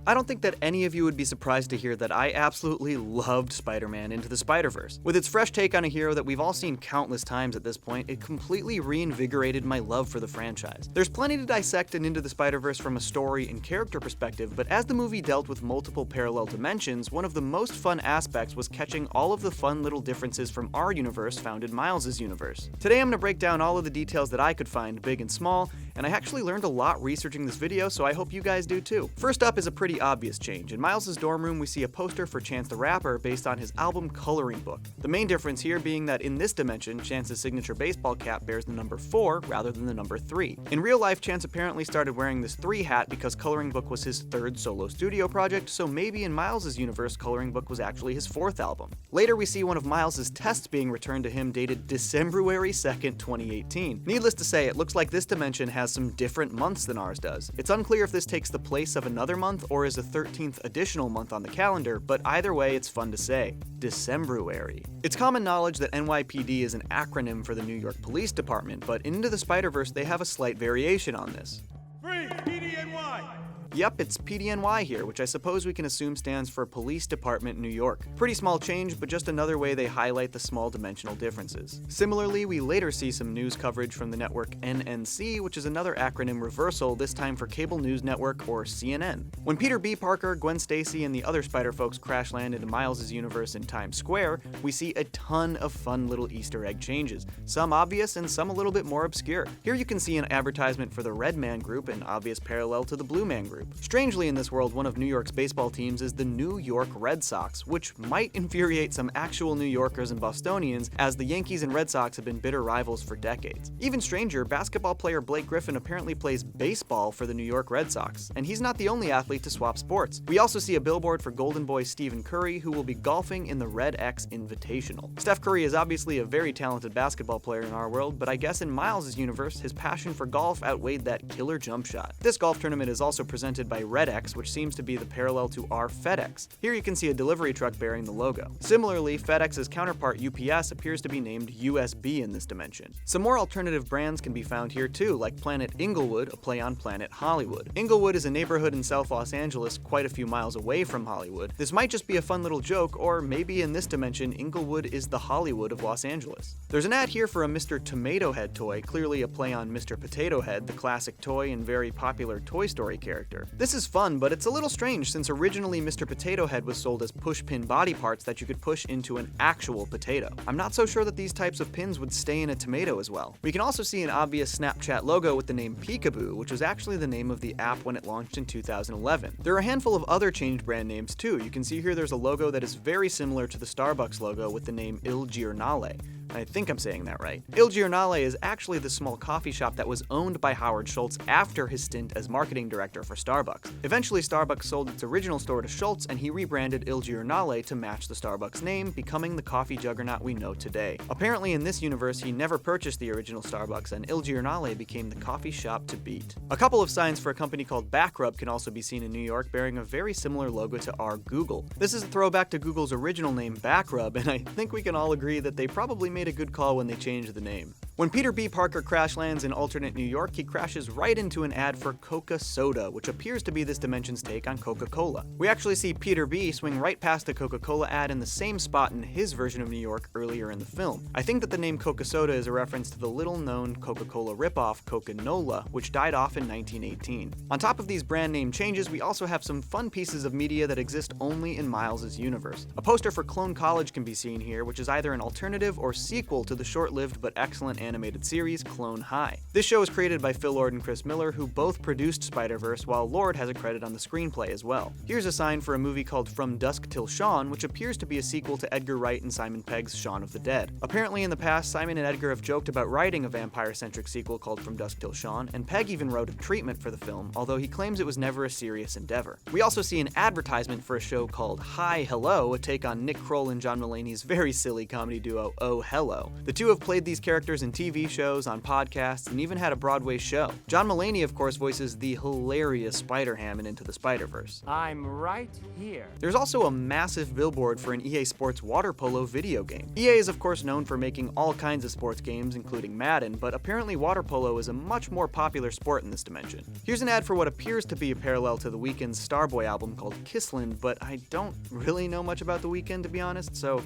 I don't think that any of you would be surprised to hear that I absolutely loved Spider-Man Into the Spider-Verse. With its fresh take on a hero that we've all seen countless times at this point, it completely reinvigorated my love for the franchise. There's plenty to dissect in Into the Spider-Verse from a story and character perspective, but as the movie dealt with multiple parallel dimensions, one of the most fun aspects was catching all of the fun little differences from our universe found in Miles' universe. Today I'm going to break down all of the details that I could find, big and small, and I actually learned a lot researching this video, so I hope you guys do too. First up is a pretty obvious change. In Miles' dorm room, we see a poster for Chance the Rapper based on his album coloring book. The main difference here being that in this dimension, Chance's signature baseball cap bears the number 4 rather than the number 3. In real life, Chance apparently started wearing this 3 hat because coloring book was his 3rd solo studio project, so maybe in Miles' universe, coloring book was actually his 4th album. Later, we see one of Miles' tests being returned to him dated December-ary 2nd, 2018. Needless to say, it looks like this dimension has some different months than ours does. It's unclear if this takes the place of another month or is a 13th additional month on the calendar, but either way, it's fun to say. December-ary. It's common knowledge that NYPD is an acronym for the New York Police Department, but in Into the Spider-Verse, they have a slight variation on this. Free PDNY! Yep, it's PDNY here, which I suppose we can assume stands for Police Department New York. Pretty small change, but just another way they highlight the small dimensional differences. Similarly, we later see some news coverage from the network NNC, which is another acronym reversal, this time for Cable News Network, or CNN. When Peter B. Parker, Gwen Stacy, and the other Spider folks crash land into Miles' universe in Times Square, we see a ton of fun little Easter egg changes, some obvious and some a little bit more obscure. Here you can see an advertisement for the Red Man Group, an obvious parallel to the Blue Man Group. Strangely, in this world, one of New York's baseball teams is the New York Red Sox, which might infuriate some actual New Yorkers and Bostonians, as the Yankees and Red Sox have been bitter rivals for decades. Even stranger, basketball player Blake Griffin apparently plays baseball for the New York Red Sox, and he's not the only athlete to swap sports. We also see a billboard for Golden Boy Stephen Curry, who will be golfing in the Red X Invitational. Steph Curry is obviously a very talented basketball player in our world, but I guess in Miles' universe, his passion for golf outweighed that killer jump shot. This golf tournament is also presented by Red X, which seems to be the parallel to our FedEx. Here you can see a delivery truck bearing the logo. Similarly, FedEx's counterpart UPS appears to be named USB in this dimension. Some more alternative brands can be found here too, like Planet Inglewood, a play on Planet Hollywood. Inglewood is a neighborhood in South Los Angeles, quite a few miles away from Hollywood. This might just be a fun little joke, or maybe in this dimension, Inglewood is the Hollywood of Los Angeles. There's an ad here for a Mr. Tomato Head toy, clearly a play on Mr. Potato Head, the classic toy and very popular Toy Story character. This is fun, but it's a little strange since originally Mr. Potato Head was sold as push-pin body parts that you could push into an actual potato. I'm not so sure that these types of pins would stay in a tomato as well. We can also see an obvious Snapchat logo with the name Peekaboo, which was actually the name of the app when it launched in 2011. There are a handful of other changed brand names too. You can see here there's a logo that is very similar to the Starbucks logo with the name Il Giornale. I think I'm saying that right. Il Giornale is actually the small coffee shop that was owned by Howard Schultz after his stint as marketing director for Starbucks. Eventually, Starbucks sold its original store to Schultz, and he rebranded Il Giornale to match the Starbucks name, becoming the coffee juggernaut we know today. Apparently, in this universe, he never purchased the original Starbucks, and Il Giornale became the coffee shop to beat. A couple of signs for a company called Backrub can also be seen in New York, bearing a very similar logo to our Google. This is a throwback to Google's original name, Backrub, and I think we can all agree that they probably made a good call when they changed the name. When Peter B. Parker crash lands in alternate New York, he crashes right into an ad for Coca Soda, which appears to be this dimension's take on Coca-Cola. We actually see Peter B. swing right past the Coca-Cola ad in the same spot in his version of New York earlier in the film. I think that the name Coca Soda is a reference to the little-known Coca-Cola ripoff Coca-Nola, which died off in 1918. On top of these brand name changes, we also have some fun pieces of media that exist only in Miles' universe. A poster for Clone College can be seen here, which is either an alternative or sequel to the short-lived but excellent animated series Clone High. This show is created by Phil Lord and Chris Miller, who both produced Spider-Verse, while Lord has a credit on the screenplay as well. Here's a sign for a movie called From Dusk Till Dawn, which appears to be a sequel to Edgar Wright and Simon Pegg's Shaun of the Dead. Apparently in the past, Simon and Edgar have joked about writing a vampire-centric sequel called From Dusk Till Dawn, and Pegg even wrote a treatment for the film, although he claims it was never a serious endeavor. We also see an advertisement for a show called Hi Hello, a take on Nick Kroll and John Mulaney's very silly comedy duo Oh Hello. The two have played these characters in TV shows, on podcasts, and even had a Broadway show. John Mulaney, of course, voices the hilarious Spider-Ham in Into the Spider-Verse. I'm right here. There's also a massive billboard for an EA Sports water polo video game. EA is of course known for making all kinds of sports games, including Madden, but apparently water polo is a much more popular sport in this dimension. Here's an ad for what appears to be a parallel to The Weeknd's Starboy album called Kissland, but I don't really know much about The Weeknd, to be honest, so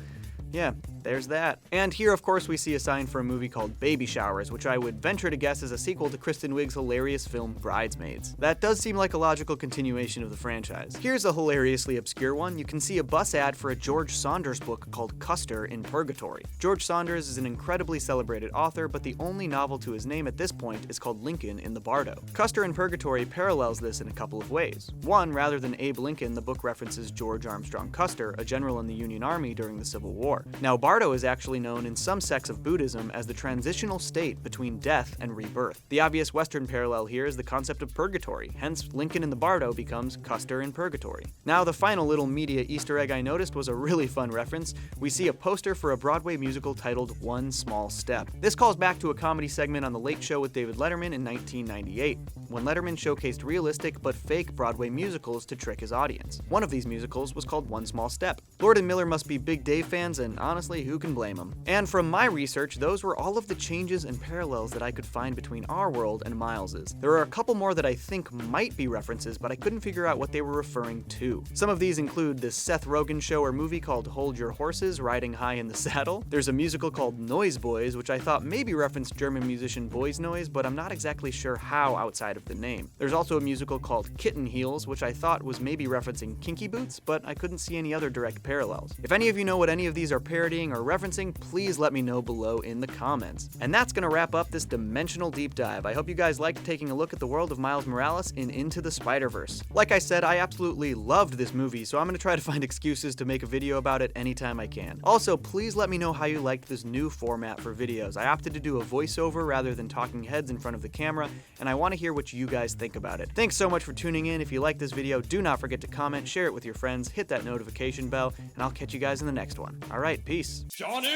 yeah, there's that. And here, of course, we see a sign for a movie called Baby Showers, which I would venture to guess is a sequel to Kristen Wiig's hilarious film Bridesmaids. That does seem like a logical continuation of the franchise. Here's a hilariously obscure one. You can see a bus ad for a George Saunders book called Custer in Purgatory. George Saunders is an incredibly celebrated author, but the only novel to his name at this point is called Lincoln in the Bardo. Custer in Purgatory parallels this in a couple of ways. One, rather than Abe Lincoln, the book references George Armstrong Custer, a general in the Union Army during the Civil War. Now, Bardo is actually known in some sects of Buddhism as the transitional state between death and rebirth. The obvious Western parallel here is the concept of purgatory, hence Lincoln in the Bardo becomes Custer in Purgatory. Now, the final little media Easter egg I noticed was a really fun reference. We see a poster for a Broadway musical titled One Small Step. This calls back to a comedy segment on The Late Show with David Letterman in 1998, when Letterman showcased realistic but fake Broadway musicals to trick his audience. One of these musicals was called One Small Step. Lord and Miller must be big Dave fans, and honestly, who can blame them? And from my research, those were all of the changes and parallels that I could find between our world and Miles's. There are a couple more that I think might be references, but I couldn't figure out what they were referring to. Some of these include this Seth Rogen show or movie called Hold Your Horses, Riding High in the Saddle. There's a musical called Noise Boys, which I thought maybe referenced German musician Boys Noise, but I'm not exactly sure how outside of the name. There's also a musical called Kitten Heels, which I thought was maybe referencing Kinky Boots, but I couldn't see any other direct parallels. If any of you know what any of these are parodying or referencing, please let me know below in the comments. And that's gonna wrap up this dimensional deep dive. I hope you guys liked taking a look at the world of Miles Morales in Into the Spider-Verse. Like I said, I absolutely loved this movie, so I'm gonna try to find excuses to make a video about it anytime I can. Also, please let me know how you liked this new format for videos. I opted to do a voiceover rather than talking heads in front of the camera, and I want to hear what you guys think about it. Thanks so much for tuning in. If you like this video, do not forget to comment, share it with your friends, hit that notification bell, and I'll catch you guys in the next one. Alright, peace. Johnny!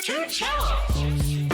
Two cellos.